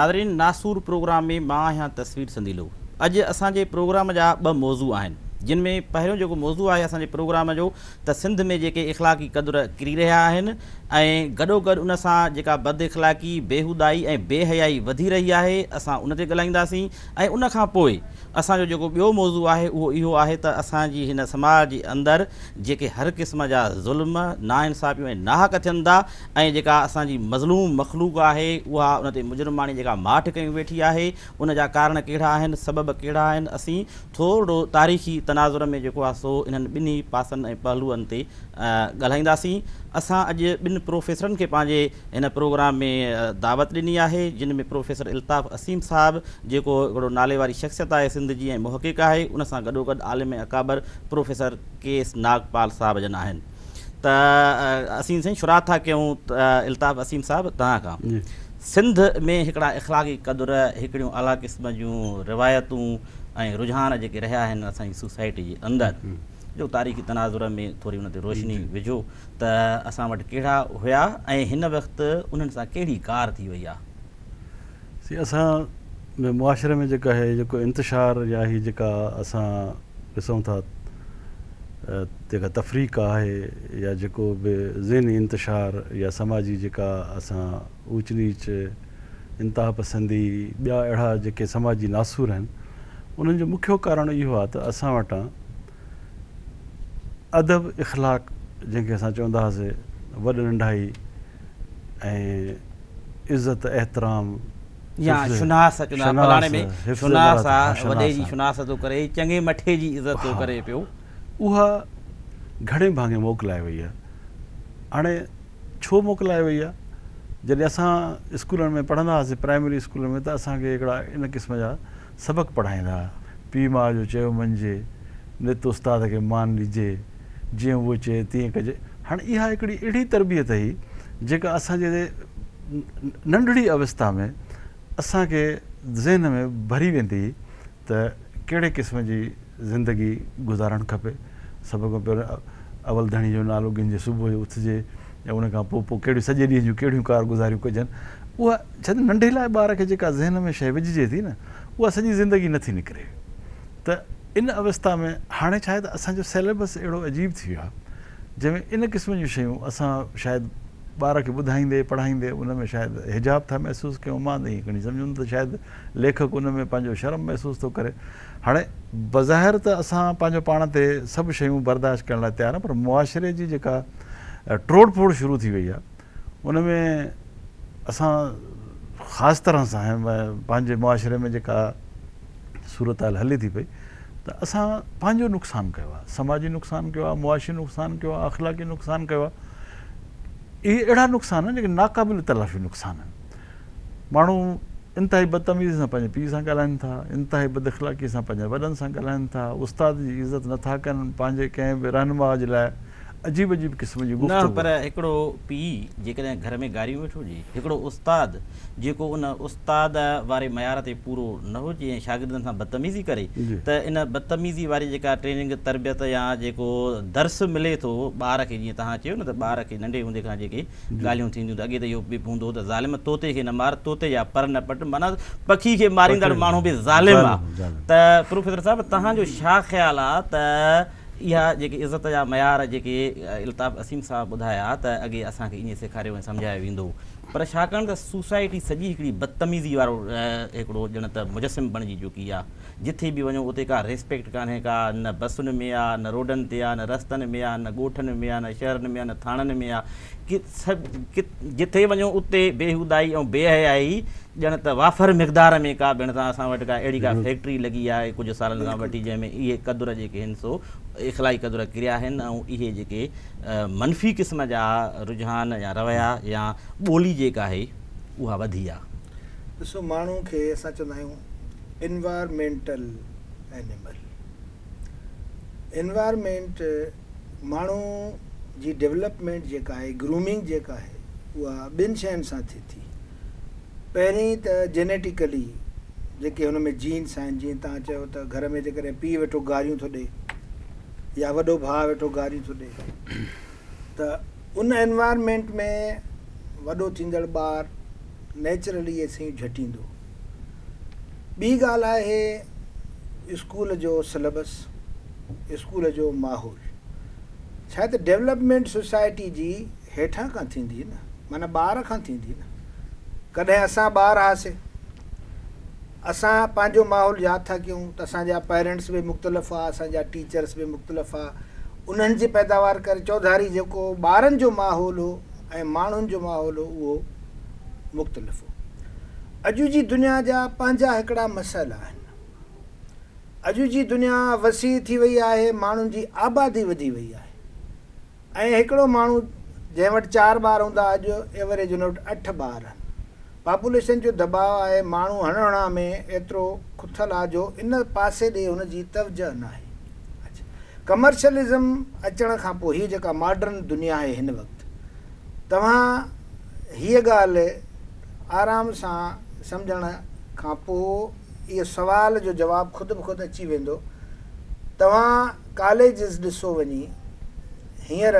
नाज़रीन नासूर प्रोग्राम में मां आहियां तस्वीर संदीलो। अॼु असांजे प्रोग्राम जा ॿ मौज़ू आहिनि, जिन में पहिरियों जेको मौज़ू आहे असांजे प्रोग्राम जो त सिंध में जेके इख़लाक़ी क़दुर किरी रहिया आहिनि ऐं गॾोगॾु उन सां जेका बद इख़लाक़ी बेहुदाई ऐं बेहयाई वधी रही आहे, असां उन ते ॻाल्हाईंदासीं। ऐं उन खां पोइ असांजो जेको ॿियो मौज़ू आहे उहो इहो आहे त असांजी हिन समाज जे अंदरि जेके हर क़िस्म जा ज़ुल्म, नाइंसाफ़ियूं ऐं नाहक थियनि था ऐं जेका असांजी मज़लूम मख़लूक़ आहे उहा उन ते मुजरिमानी जेका माठ कयूं वेठी आहे, उन जा कारण कहिड़ा आहिनि, सबब कहिड़ा आहिनि, असीं थोरो तारीख़ी तनाज़ुर में जेको आहे सो इन्हनि ॿिन्ही पासनि ऐं पहलुअनि ते ॻाल्हाईंदासीं। असां अॼु ॿिनि प्रोफेसरनि खे पंहिंजे हिन प्रोग्राम में दावत ॾिनी आहे, जिन में प्रोफेसर इल्ताफ़ असीम साहिबु जेको हिकिड़ो नाले वारी शख़्सियत आहे सिंध जी ऐं मुहक़िक़ आहे, उन सां गॾोगॾु आलिम अकाबर प्रोफेसर केएस नागपाल साहिब जन आहिनि। त असीं साईं शुरूआत था कयूं इल्ताफ़ असीम साहिबु तव्हां खां। सिंध में हिकिड़ा इख़लाक़ी क़दुर, हिकिड़ियूं अला क़िस्म जूं रिवायतूं ऐं रुझान जेके रहिया आहिनि असांजी सोसाइटी जे अंदरि, जो तारीख़ी तनाज़ुर में थोरी उन ते रोशनी विझो त असां वटि कहिड़ा हुया ऐं हिन वक़्तु उन्हनि सां कहिड़ी कार थी वई आहे। असां मुआशरे में जेका आहे जेको इंतिशार या ही जेका असां ॾिसूं था जेका तफ़रीक़ आहे या जेको बि ज़हनी इंतिशार या समाजी जेका असां ऊच नीच, इंतिहा पसंदी, ॿिया अहिड़ा जेके समाजी नासूर आहिनि, उन्हनि जो मुख्य कारण इहो आहे त असां वटां अदब इख़लाक़ जंहिंखे असां चवंदा हुआसीं, वॾ नंढाई ऐं इज़त एहतराम या शुनास, वॾे जी शुनास थो करे, चङे मठे जी इज़त थो करे पियो, उहा घणे भाङे मोकिलाए वई आहे। हाणे छो मोकिलाए वई आहे? जॾहिं असां स्कूलनि में पढ़ंदा हुआसीं, प्राइमरी स्कूल में, त असांखे हिकिड़ा इन क़िस्म जा सबक़ पढ़ाईंदा हुआ। पीउ माउ जो चयो मञिजे, नित उस्ताद खे मान ॾिजे, जीअं उहो चए तीअं कजे। हाणे इहा हिकिड़ी अहिड़ी तरबियत हुई जेका असांजे नंढड़ी अवस्था में असांखे ज़हन में भरी वेंदी हुई त कहिड़े क़िस्म जी ज़िंदगी गुज़ारणु खपे। सभ खां पहिरियों अवल धणी जो नालो गिंजे, सुबुह जो उथिजे, या उन खां पोइ कहिड़ियूं सॼे ॾींहं जूं कहिड़ियूं कारगुज़ारियूं कजनि। उहा छा नंढे लाइ ॿार खे जेका ज़हन में शइ विझिजे थी न, उहा सॼी ज़िंदगी नथी निकिरे। त इन अवस्था में हाणे छा आहे त असांजो सिलेबस अहिड़ो अजीब थी वियो आहे, जंहिंमें इन क़िस्म जूं शयूं असां शायदि ॿार खे ॿुधाईंदे पढ़ाईंदे उन में शायदि हिजाब था महसूसु कयूं। मां त ईअं खणी सम्झूं त शायदि लेखक उन में पंहिंजो शर्म महसूसु थो करे। हाणे बज़ाहिर त असां पंहिंजो पाण ते सभु शयूं बर्दाश्त करण लाइ तयारु आहियूं, पर मुआशरे जी जेका टोड़ फोड़ शुरू थी वई आहे, उन में असां ख़ासि तरह सां पंहिंजे मुआशरे में जेका सूरत हाल हले थी पई, त असां पंहिंजो नुक़सानु कयो आहे, समाजी नुक़सानु कयो आहे, मुआशी नुक़सानु कयो आहे, अख़लाक़ी नुक़सानु कयो आहे। इहे अहिड़ा नुक़सान आहिनि जेके नाक़ाबिल तलाफ़ी नुक़सान आहिनि। माण्हू इंतिहाई बदतमीज़ी सां पंहिंजे पीउ सां ॻाल्हाइनि था, इंतिहाई बद इख़लाक़ी सां पंहिंजे वॾनि सां ॻाल्हाइनि था, उस्ताद जी इज़त नथा कनि, पंहिंजे कंहिं बि रहनुमा जे लाइ अजीब अजीब क़िस्म जी न। पर हिकिड़ो पीउ जेकॾहिं घर में गारियूं वेठो हुजे, हिकिड़ो उस्ताद जेको उन उस्ताद वारे मयार ते पूरो न हुजे ऐं शागिर्दनि सां बदतमीज़ी करे, त इन बदतमीज़ी वारी जेका ट्रेनिंग तरबियत या जेको दर्स मिले थो ॿार खे, जीअं तव्हां चयो न त ॿार खे नंढे हूंदे खां जेके ॻाल्हियूं थींदियूं, त अॻे त इहो बि हूंदो त ज़ालिम तोते खे न मार, तोते जा पर न पट, माना पखी खे मारींदड़ माण्हू बि ज़ालिम आहे। त प्रोफेसर साहिबु तव्हांजो छा ख़्यालु आहे त इहा जेके इज़त जा मयार जेके इल्ताफ़ असीम साहिबु ॿुधाया त अॻे असांखे ईअं सेखारियो ऐं सम्झायो वेंदो, पर छाकाणि त सोसाइटी सॼी हिकिड़ी बदतमीज़ी वारो हिकिड़ो ॼण त मुजस्सिम बणिजी चुकी आहे। जिथे बि वञो उते का रिस्पेक्ट कान्हे का, न बसुनि में आहे, न रोडनि ते आहे, न रस्तनि में आहे, न ॻोठनि में आहे, न शहरनि में आहे, न थाणनि में आहे, जिथे वञो उते बेहुदाई ऐं बेहयाई ॼण त वाफ़र मिक़दार में का ॿिण सां असां वटि का अहिड़ी का फैक्ट्री लॻी आहे कुझु सालनि खां वठी, जंहिंमें इहे क़दुर जेके आहिनि सो इख़लाक़ी क़दुर किरिया आहिनि ऐं इहे जेके मनफ़ी क़िस्म जा रुझान या रवैया या ॿोली जेका आहे उहा वधी आहे। ॾिसो, माण्हू खे असां चवंदा आहियूं एनवायरमेंटल एनिमल। एनवायरमेंट माण्हू जी डेवलपमेंट जेका आहे, ग्रूमिंग जेका आहे, उहा ॿिनि शयुनि सां थिए थी। पहिरीं त जेनेटिकली जेके हुन में जीन्स आहिनि, जीअं तव्हां चयो त घर में जेकॾहिं पीउ वेठो गारियूं थो ॾिए या वॾो भाउ वेठो गारियूं थो ॾिए, त उन एनवायरमेंट में वॾो थींदड़ ॿारु नेचुरली इहे शयूं झटींदो। ॿी ॻाल्हि आहे स्कूल जो सिलेबस, स्कूल जो माहौल। छा त डेवलपमेंट सोसाइटी जी हेठां खां थींदी न, माना ॿार खां थींदी न। कॾहिं असां ॿार हुआसीं, असां पंहिंजो माहौल यादि था कयूं त असांजा पेरेंट्स बि मुख़्तलिफ़ हुआ, असांजा टीचर्स बि मुख़्तलिफ़ हुआ, उन्हनि जी पैदावार करे चौधारी जेको ॿारनि जो माहौल हो ऐं माण्हुनि जो माहौल हो उहो मुख़्तलिफ़ हो। अॼु जी दुनिया जा पंहिंजा हिकिड़ा मसइला आहिनि। अॼु जी दुनिया वसी थी वई आहे, माण्हुनि जी आबादी वधी वई आहे, ऐं हिकिड़ो माण्हू जंहिं वटि 4 ॿार हूंदा, अॼु एवरेज हुन वटि 8 ॿार आहिनि। पॉपुलेशन जो दबाव आहे, माण्हू हणण में एतिरो खुथल आहे जो इन पासे ॾे हुनजी तवजह न आहे। कमर्शलिज़म अचण खां पोइ हीअ जेका मॉडर्न दुनिया आहे हिन वक़्तु, तव्हां हीअ ॻाल्हि आराम सां सम्झण खां पोइ इहो सुवाल जो जवाबु ख़ुदि ब ख़ुदि अची वेंदो। तव्हां कॉलेजिस ॾिसो वञी, हींअर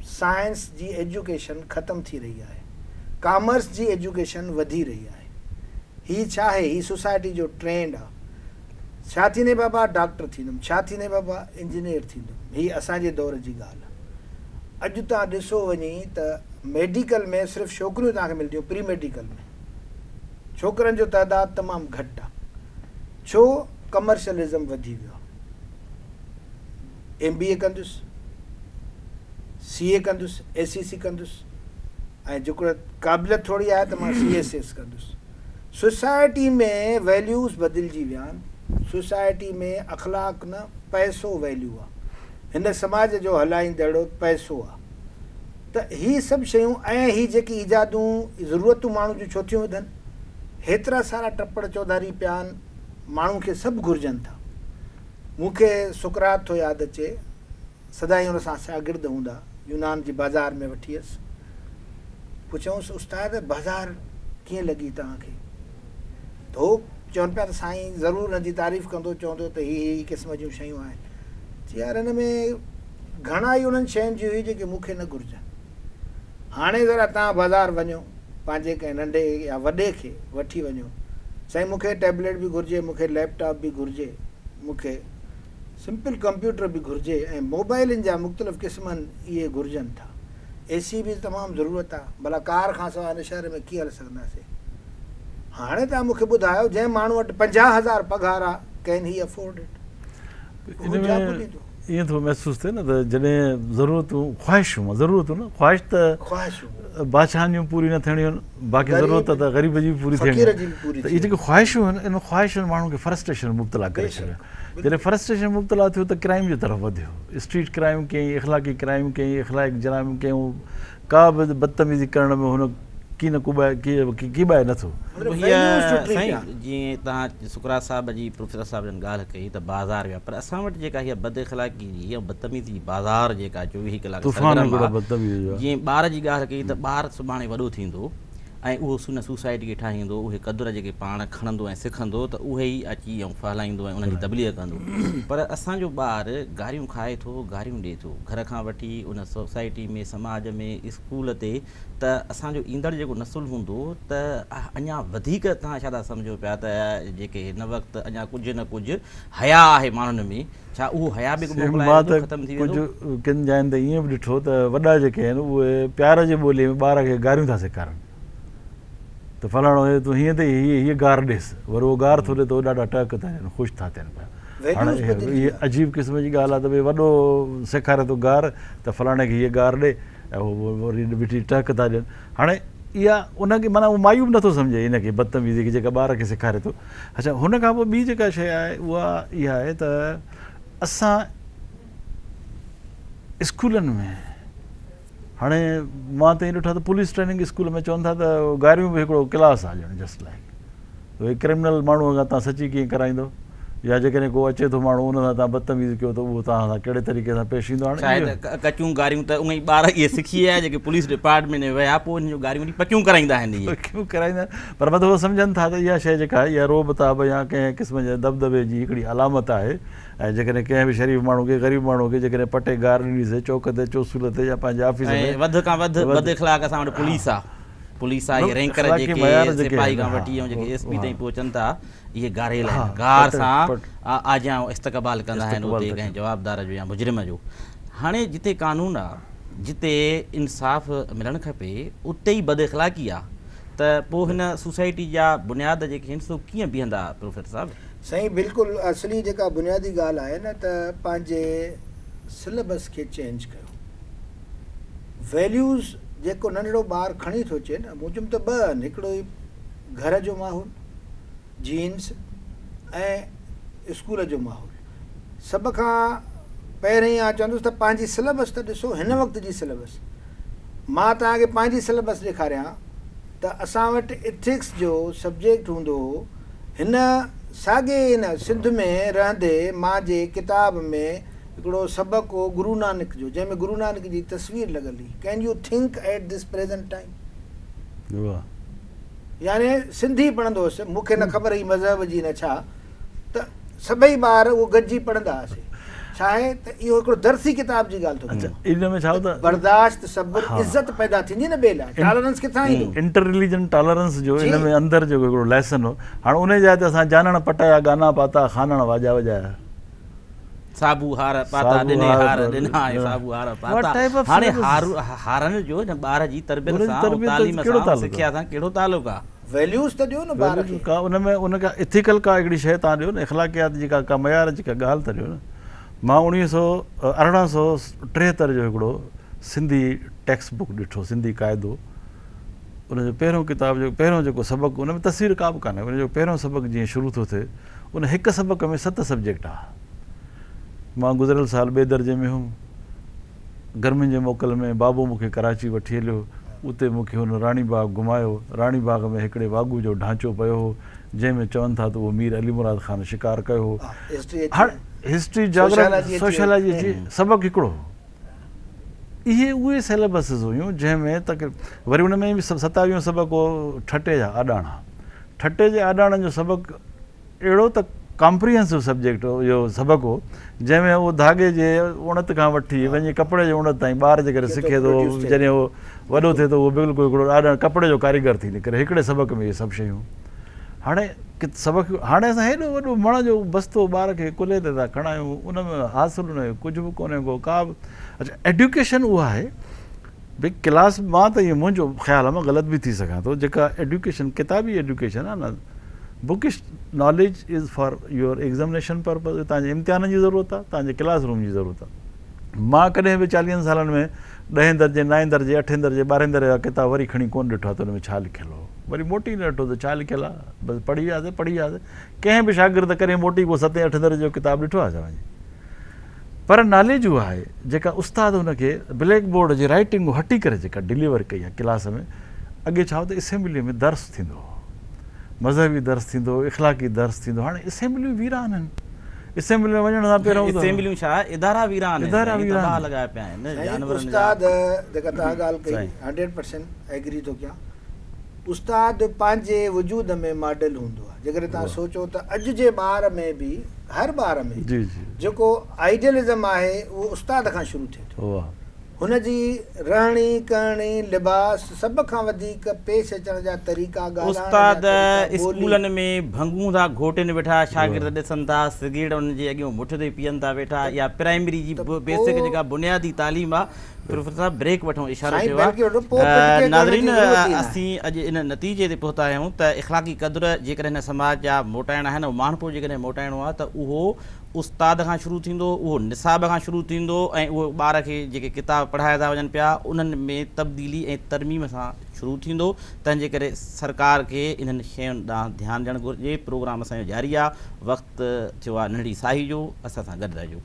साइंस जी एजुकेशन ख़तमु थी रही आहे, कॉमर्स जी एजुकेशन वधी रही आहे। हीअ छा आहे? हीअ सोसाइटी जो ट्रेंड आहे। छा थींदे बाबा? डॉक्टर थींदुमि। छा थींदे बाबा? इंजीनियर थींदुमि। हीअ असांजे दौर जी ॻाल्हि आहे। अॼु तव्हां ॾिसो वञी त मेडिकल में सिर्फ़ु छोकिरियूं तव्हांखे मिलंदियूं, प्री मेडिकल में छोकिरनि जो तइदादु तमामु घटि आहे। छो? कमर्शलिज़म वधी वियो आहे। MBA कंदुसि, CA कंदुसि, ACC कंदुसि, ऐं जेको क़ाबिलियत थोरी आहे त मां CSS कंदुसि। सोसाइटी में वैल्यूज़ बदिलजी विया आहिनि। सोसाइटी में अख़लाक न, पैसो वैल्यू आहे। हिन समाज जो हलाईंदड़ पैसो आहे। त हीअ सभु शयूं ऐं हीअ जेकी ईजादूं ज़रूरतूं माण्हू जूं छो थियूं वधनि? हेतिरा सारा टपड़ चौधारी पिया आहिनि, माण्हू खे सभु घुरिजनि था। मूंखे सुकरात थो यादि अचे, सदाईं हुन सां शागिर्द हूंदा, यूनान जी बाज़ार में वठी वियसि। पुछऊंसि, उस्ताद बाज़ार कीअं लॻी तव्हांखे? त हो चवनि पिया त साईं ज़रूरु हुनजी तारीफ़ कंदो, चवंदो त हीअ क़िस्म जूं शयूं आहिनि। चई यार हिन में घणा ई उन्हनि शयुनि जी हुई जेके मूंखे न घुरिजनि। हाणे ज़रा तव्हां बाज़ार वञो, पंहिंजे कंहिं नंढे या वॾे खे वठी वञो, साईं मूंखे टैबलेट बि घुरिजे, मूंखे लैपटॉप बि घुरिजे, मूंखे सिंपल कंप्यूटर बि घुरिजे, ऐं मोबाइलनि जा मुख़्तलिफ़ क़िस्मनि इहे घुरिजनि था। AC बि तमामु ज़रूरत आहे, भला कार खां सवाइ हिन शहर में कीअं हली सघंदासीं? हाणे तव्हां मूंखे ॿुधायो, जंहिं माण्हू वटि 50,000 पघार आहे, कैन ही अफोर्ड इट? ईअं थो महसूसु थिए न त जॾहिं ज़रूरतूं ख़्वाहिशूं, ज़रूरतूं न ख़्वाहिश त बादशाहनि जूं पूरी न थियणियूं आहिनि, बाक़ी ज़रूरत त ग़रीब जी बि पूरी थियणी आहे। त इहे जेके ख़्वाहिशूं आहिनि, इन ख़्वाहिशुनि माण्हू खे फ्रस्ट्रेशन मुब्तला करे छॾियो। जॾहिं फ्रस्ट्रेशन मुब्तला थियो त क्राइम जी तरफ़ वधियो। स्ट्रीट क्राइम कयईं, इख़लाक़ी क्राइम कयईं, इख़लाक़ी जराइम कयूं, का बि बदतमीज़ी करण में हुन की न कीबाए नथो। साईं जीअं तव्हां सुकरात साहिब जी, प्रोफेसर साहिब जन ॻाल्हि कई त बाज़ार विया, पर असां वटि जेका हीअ बद इख़लाक़ी जी या बदतमीज़ी जी बाज़ार जेका 24 कलाक जीअं ॿार जी ॻाल्हि कई त ॿारु सुभाणे वॾो थींदो ऐं उहो हुन सोसाइटी खे ठाहींदो, उहे क़दुर जेके पाण खणंदो ऐं सिखंदो त उहे ई अची ऐं फहिलाईंदो ऐं उन्हनि जी तबलीग कंदो। पर असांजो ॿारु गारियूं खाए थो, गारियूं ॾिए थो, घर खां वठी उन सोसाइटी में, समाज में, स्कूल ते, त असांजो ईंदड़ जेको नसुल हूंदो त अञा वधीक तव्हां छा था सम्झो पिया त जेके हिन वक़्तु अञा कुझु न कुझु हया आहे माण्हुनि में, छा उहो हया बि ख़तमु थी वेंदो? कुझु किन जाइनि ते ईअं बि ॾिठो त वॾा जेके आहिनि उहे प्यार जे ॿोलीअ में ॿार खे गारियूं था सेखारनि त फलाणो हे तूं हीअं त हीअ गार ॾिस, वरी उहो गार थो ॾिए त उहो ॾाढा टहक था ॾियनि, ख़ुशि था थियनि पिया। हाणे इहा अजीब क़िस्म जी ॻाल्हि आहे त भई वॾो सेखारे थो गार त फलाणे खे हीअ गार ॾे ऐं उहो वरी बीठी टहक था ॾियनि। हाणे इहा उनखे माना उहो मायूब नथो सम्झे इनखे बदतमीज़ी खे जेका ॿार खे सेखारे थो। अच्छा, हुन खां पोइ ॿी जेका शइ आहे उहा इहा आहे त असां स्कूलनि में हाणे मां त ईअं ॾिठो आहे त पुलिस ट्रेनिंग स्कूल में चवनि था त गारियूं बि हिकिड़ो क्लास आहे ॼण जस्ट लाइक भई क्रिमिनल माण्हू खां तव्हां सची कीअं कराईंदो, या जेकॾहिं को अचे थो माण्हू उन सां तव्हां बदतमीज़ी कयो त उहो तव्हां सां कहिड़े तरीक़े सां पेश ईंदो। हाणे कचूं गारियूं त उहे ॿार इहे सिखी आहे जेके पुलिस डिपार्टमेंट में विया पोइ हिन जूं गारियूं पकियूं कराईंदा आहिनि, पकियूं कराईंदा आहिनि, पर मतिलबु उहो सम्झनि था त इहा शइ जेका आहे इहा रोबताब या कंहिं क़िस्म जे दबदबे जी हिकिड़ी अलामत आहे। ऐं जेकॾहिं कंहिं बि शरीफ़ माण्हू खे, ग़रीब माण्हू खे जेकॾहिं पटे गार ॾिनीसीं चौक ते, चौसूल ते या पंहिंजे ऑफिस में, वधि खां वधि बद इख़लाक़ असां वटि पुलिस आहे। पुलिस आहे रैंकर जेके सिपाही खां वठी ऐं जेके एसपी ताईं पहुचनि था इहे गारियल आहिनि गार सां आजियां इस्तक़बाल कंदा आहिनि उते कंहिं जवाबदार जो या मुजरिम जो। हाणे जिते कानून आहे जिते इंसाफ़ मिलणु खपे उते ई बद इख़लाक़ी आहे त पोइ हिन सोसाइटी जा बुनियाद जेके आहिनि सो कीअं बीहंदा प्रोफेसर साहिबु? साईं बिल्कुलु असली जेका बुनियादी ॻाल्हि आहे न त पंहिंजे सिलेबस खे चेंज कयो। वैल्यूज़ जेको नंढड़ो ॿारु खणी थो अचे न मुंहिंजो त ॿ आहिनि, हिकिड़ो ई घर जो माहौल जीन्स ऐं स्कूल जो माहौल। सभ खां पहिरीं आं चवंदुसि त पंहिंजी सिलेबस त ॾिसो हिन वक़्त जी सिलेबस। मां तव्हांखे पंहिंजी सिलेबस ॾेखारियां त असां वटि इथिक्स जो सब्जेक्ट हूंदो हो। हिन साॻे हिन सिंध में रहंदे मां जे किताब में हिकिड़ो सबक़ु हो गुरु नानक जो, जंहिंमें गुरु नानक जी तस्वीर लॻल हुई, can U think at this present time. यानी सिंधी पढ़ंदो हुउसि, मूंखे न ख़बर हुई मज़हब जी न छा, त सभई ॿार उहो गॾिजी पढ़ंदा हुआसीं। छा आहे त इहो हिकिड़ो दर्सी किताब जी ॻाल्हि थो कयां। इन में छा त बर्दाश्त सब्र इज़त पैदा थींदी न ॿिए लाइ, टॉलरेंस किथां ईंदो? इंटर रिलीजन टॉलरेंस जो इन में अंदरि जेको हिकिड़ो लेसन हो। हाणे उन जाइ ते असां जानण पटाया गाना पाता खानण वाजा वजाया साबू हार पाता ॾिने हार ॾिना साबू हार पाता। हाणे हारनि जो हिन ॿार जी तरबियत सां तालीम सां सिखिया सां कहिड़ो तालुक आहे? वैल्यूज़ त ॾियो न ॿार खे। का उन में उनखे इथिकल का हिकिड़ी शइ तव्हां ॾियो न, इख़लाक़ियात जी का मयार जी का ॻाल्हि त ॾियो न। मां 1873 जो हिकिड़ो सिंधी टेक्स्ट बुक ॾिठो, सिंधी क़ाइदो। उनजो पहिरियों किताब जो पहिरियों जेको सबक़ु उन में तस्वीर का बि कान्हे। उनजो पहिरियों सबक़ु जीअं शुरू थो थिए उन हिकु सबक़ में 7 सब्जेक्ट आहे। मां गुज़िरियल साल ॿिए दर्जे में हुउमि, गर्मियुनि जे मोकल में बाबू मूंखे कराची वठी हलियो। उते मूंखे हुन राणी बाग घुमायो। राणी बाग में हिकिड़े वाॻू जो ढांचो पियो हो जंहिंमें चवनि था त उहो मीर अली मुराद ख़ान शिकार कयो हो। हाणे हिस्ट्री जोग्राफी सोशियोलॉजी जी सबक़ु हिकिड़ो हो। इहे उहे सिलेबसिस हुयूं जंहिंमें तक वरी उन में बि 27 सबक़ु हो ठटे जा आॾाणा। ठटे जे आॾाणनि जो सबक़ु अहिड़ो त कॉम्प्रिहेंसिव सब्जेक्ट हो, इहो सबक़ु हो जंहिंमें उहो धागे जे उणत खां वठी वञी कपिड़े जे उणत ताईं ॿार जे करे सिखे थो। जॾहिं उहो वॾो थिए थो उहो बिल्कुलु हिकिड़ो ॾाढा कपिड़े जो कारीगर थी निकिरे हिकिड़े सबक़ में इहे सभु शयूं। हाणे सबक़ु हाणे असां हेॾो वॾो मण जो बस्तो ॿार खे कुल्हे ते था खणायूं, उन में हासिलु हुनजो कुझु बि कोन्हे को का बि। अच्छा, एड्युकेशन उहा आहे भई क्लास। मां त इहो मुंहिंजो ख़्यालु आहे, मां ग़लति बि थी सघां थो, जेका एड्युकेशन किताबी एड्युकेशन आहे न, bookish knowledge is for your examination purpose. तव्हांजे इम्तिहान जी ज़रूरत आहे, तव्हांजे क्लासरूम जी ज़रूरत आहे। मां कॾहिं बि 40 सालनि में 10 दर्जे 9 दर्जे 8 दर्जे 12 दर्जे जा किताब वरी खणी कोन ॾिठो आहे त हुन में छा लिखियलु हो। वरी मोटी न ॾिठो त छा लिखियलु आहे, बसि पढ़ी वियासीं। कंहिं बि शागिर्द करे मोटी को 7 8 दर्जे जो किताब ॾिठो आहे छा वञी? पर नॉलेज उहा आहे जेका उस्ताद हुनखे ब्लैक बोर्ड जी राइटिंग हटी करे जेका डिलीवर कई आहे क्लास में। अॻे छा हो त असेंबली में दर्स थींदो हो, मज़हबी दर्स थींदो, इख़लाक़ी दर्स थींदो। हाणे असेंबलियूं वीरान आहिनि। असेंबली में वञण सां पहिरियों असेंबलियूं छा इदारा वीरान आहिनि, तबाह लॻाए पिया आहिनि। उस्ताद जेका तव्हां ॻाल्हि कई 100% एग्री थो कयां। उस्ताद पंहिंजे वजूद में मॉडल हूंदो आहे। जेकर तव्हां सोचो त अॼु जे ॿार में बि हर ॿार में जेको आइडियलिज़म आहे उहो उस्ताद खां शुरू थिए थो। हुनजी रहणी करणी लिबास सभ खां वधीक पेश अचण जा तरीक़ा। उस्ताद स्कूलनि में भंगूं था घोटनि वेठा, शागिर्द ॾिसनि था सिगरेट उन्हनि जे अॻियां मुठ ते पीअनि था वेठा। या प्राइमरी जी बेसिक जेका बुनियादी तालीम आहे। प्रोफेसर साहब ब्रेक वठूं, इशारो कयो आहे। नाज़रीन, असीं अॼु इन नतीजे ते पहुता आहियूं त इख़लाक़ी क़दुरु जेकॾहिं हिन समाज जा मोटाइणा आहिनि, माण्हू जेकॾहिं मोटाइणो आहे त उहो उस्ताद खां शुरू थींदो, उहो निसाब खां शुरू थींदो ऐं उहो ॿार खे जेके किताब पढ़ाया था वञनि पिया उन्हनि में तब्दीली ऐं तरमीम सां शुरू थींदो। तंहिंजे करे सरकार खे इन्हनि शयुनि ॾांहुं ध्यानु ॾियणु घुरिजे। प्रोग्राम असांजो जारी आहे। वक़्तु थियो आहे नंढड़ी साही जो, असां सां गॾु रहिजो।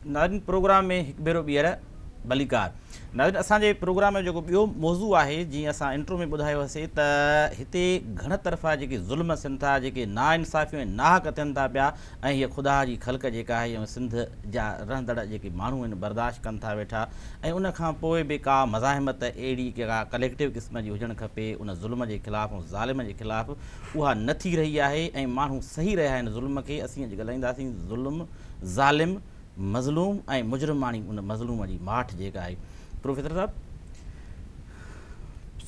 नाज़रीन, प्रोग्राम में हिकु भेरो ॿीहर भलीकार। नाज़रीन, असांजे प्रोग्राम में जेको ॿियो मौज़ू आहे, जीअं असां इंट्रो में ॿुधायो हुआसीं त हिते घण तरफ़ा जेके ज़ुल्म थियनि था, जेके नाइंसाफ़ियूं ऐं नाहक थियनि था पिया, ऐं हीअ ख़ुदा जी ख़ल्क़ जेका आहे इहो सिंध जा रहंदड़ जेके माण्हू आहिनि बर्दाश्त कनि था वेठा, ऐं उन खां पोइ बि का मज़ाहिमत अहिड़ी का कलेक्टिव क़िस्म जी हुजणु खपे उन ज़ुल्म जे ख़िलाफ़ु ऐं ज़ालिम जे ख़िलाफ़ु, उहा न थी रही आहे ऐं माण्हू सही रहिया आहिनि ज़ुल्म खे। असीं अॼु ॻाल्हाईंदासीं ज़ुल्म, ज़ालिम, मज़लूम ऐं मुजरिमानी उन मज़लूम जी माठ जेका आहे। प्रोफेसर साहब,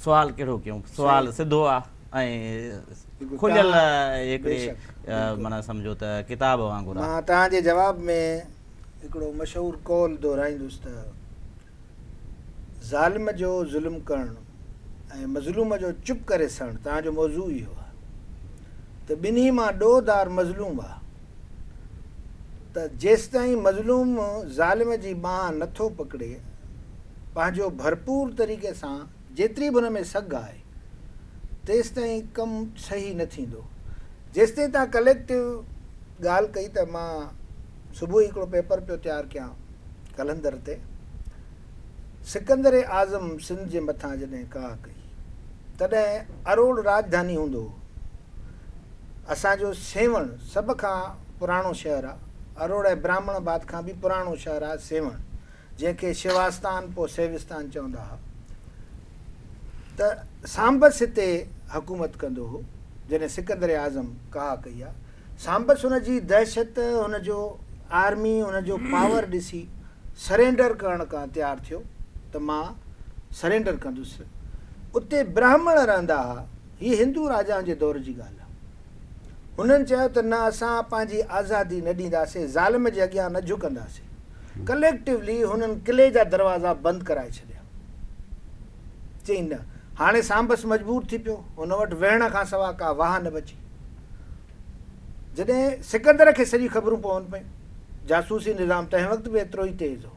सुवाल कहिड़ो कयूं? सुवाल सिधो आहे ऐं खुलियल हिकिड़े माना सम्झो त किताब वांगुरु। मां तव्हांजे जवाब में हिकिड़ो मशहूरु कौल दोहराईंदुसि त ज़ालिम जो ज़ुल्म करणु ऐं मज़लूम जो चुप करे सणु, तव्हांजो मौज़ू इहो आहे त ॿिन्ही मां ॾोहदार मज़लूम आहे। त जेसिताईं मज़लूम ज़ालिम जी बांह नथो पकड़े, पंहिंजो भरपूर तरीक़े सां जेतिरी बि हुन में सघ आहे, तेसिताईं कमु सही न थींदो। जेसिताईं तव्हां कलेक्टिव ॻाल्हि कई त मां सुबुह हिकिड़ो पेपर पियो तयारु कयां कलंदर ते, सिकंदर आज़म सिंध जे मथां जॾहिं का कई, तॾहिं अरोड़ राजधानी हूंदो हो। असांजो सेवण सभ खां पुराणो शहरु आहे, अरोड़ ऐं ब्राह्मणाबाद खां बि पुराणो शहरु आहे सेवण, जंहिंखे शिवास्तान पोइ सेविस्तान चवंदा हुआ। त सांबस हिते हुकूमत कंदो हो जॾहिं सिकंदर आज़म कहा कई आहे। सांबस हुनजी दहशत, हुनजो आर्मी, हुनजो पावर ॾिसी सरेंडर करण खां तयारु थियो त मां सरेंडर कंदुसि। उते ब्राह्मण रहंदा हुआ, हीअ हिंदू राजाउनि जे दौर जी ॻाल्हि आहे। हुननि चयो त न, असां पंहिंजी आज़ादी न ॾींदासीं, ज़ालिम जे अॻियां न झुकंदासीं। कलेक्टिवली हुननि किले जा दरवाज़ा बंदि कराए छॾिया। चई न, हाणे सांबस मजबूर थी पियो, हुन वटि वेहण खां सवाइ का वाह न बची। जॾहिं सिकंदर खे सॼी ख़बरूं पवनि पयूं, जासूसी निज़ाम तंहिं वक़्तु बि एतिरो ई तेज़ हो।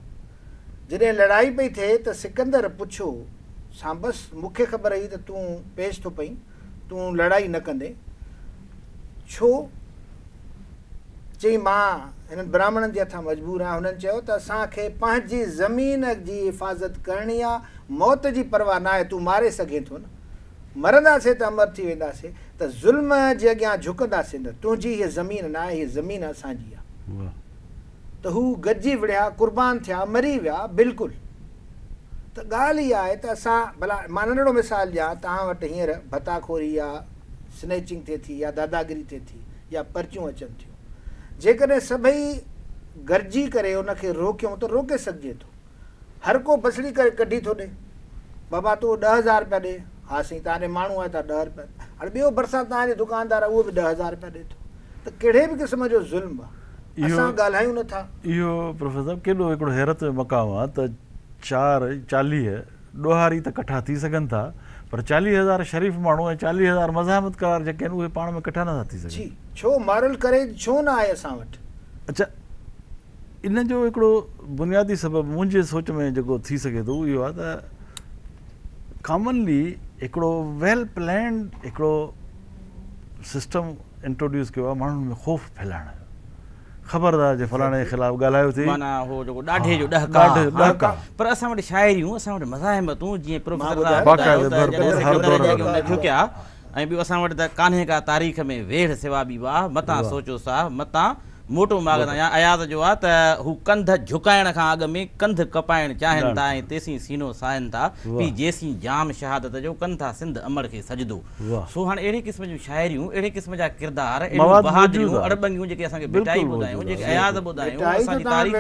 जॾहिं लड़ाई पई थिए त सिकंदर पुछो सांबस, मूंखे ख़बर हुई त तूं पेश थो पई, तूं लड़ाई न कंदे, छो? चई मां हिननि ब्राह्मणनि जे हथां मजबूर आहियां। हुननि चयो त असांखे पंहिंजी ज़मीन जी हिफ़ाज़त करणी आहे, मौत जी परवाह न आहे, तूं मारे सघे थो न, मरंदासीं त अमर थी वेंदासीं, त ज़ुल्म जे अॻियां झुकंदासीं न, तुंहिंजी हीअ ज़मीन न आहे, हीअ ज़मीन असांजी आहे। त हू गॾिजी विढ़िया, कुर्बान थिया, मरी विया बिल्कुलु। त ॻाल्हि इहा आहे त असां भला, मां नंढिड़ो मिसाल ॾियां, तव्हां वटि हींअर भताखोरी या स्नैचिंग थिए थी या दादागिरी थिए थी या पर्चियूं अचनि थियूं, जेकॾहिं सभई गॾिजी करे उनखे रोकियूं त रोके सघिजे थो। हर को बसड़ी करे कढी थो ॾे, बाबा तूं 10,000 रुपया ॾे, हा साईं तव्हांजे माण्हू आहे त 10 रुपया, हाणे ॿियो भरिसां तव्हांजे दुकानदार आहे उहो बि 10,000 रुपया ॾे थो। त कहिड़े बि क़िस्म जो ज़ुल्म आहे, असां ॻाल्हायूं नथा। इहो प्रोफेसर साहब केॾो हिकिड़ो हैरत जो मक़ाम आहे त 4-40 ॾोहारी त कठा थी सघनि था, पर 40,000 शरीफ़ माण्हू ऐं 40,000 मज़ाहमतकार जेके आहिनि उहे पाण में कठा नथा थी सघनि। छो मॉरल करेज छो न आहे असां वटि? अच्छा, इन जो हिकिड़ो बुनियादी सबबु मुंहिंजे सोच में जेको थी सघे थो इहो आहे त कॉमनली हिकिड़ो वेल प्लैंड हिकिड़ो सिस्टम इंट्रोड्यूस कयो आहे माण्हुनि में ख़ौफ़ फैलाइण जो। ख़बरदार जे फलाणे जे ख़िलाफ़ु ॻाल्हायो थी, माना हो जेको ॾाढे जो ॾहका। पर असां वटि शाइरियूं, असां वटि मज़ाहिमतूं, जीअं प्रोफेसर झुकिया, ऐं ॿियो असां वटि त कान्हे का तारीख़ में वेढ़ सिवा बि वाह, मतां सोचो सा मतां मोटो मागना। या अयाज़ जो आहे त हू कंध झुकाइण खां अॻु में कंध कपाइण चाहिनि था ऐं तेसीं सीनो साइनि था, पी जेसीं जाम शहादत जो कनि था सिंध अमर खे सजदो। सो हाणे अहिड़े क़िस्म जूं शाइरियूं, अहिड़े क़िस्म जा किरदार, बहादुरियूं, अड़बंगियूं जेके असांखे भिटाई ॿुधायूं, जेके अयाज़ ॿुधायूं, असांजी तारीख़,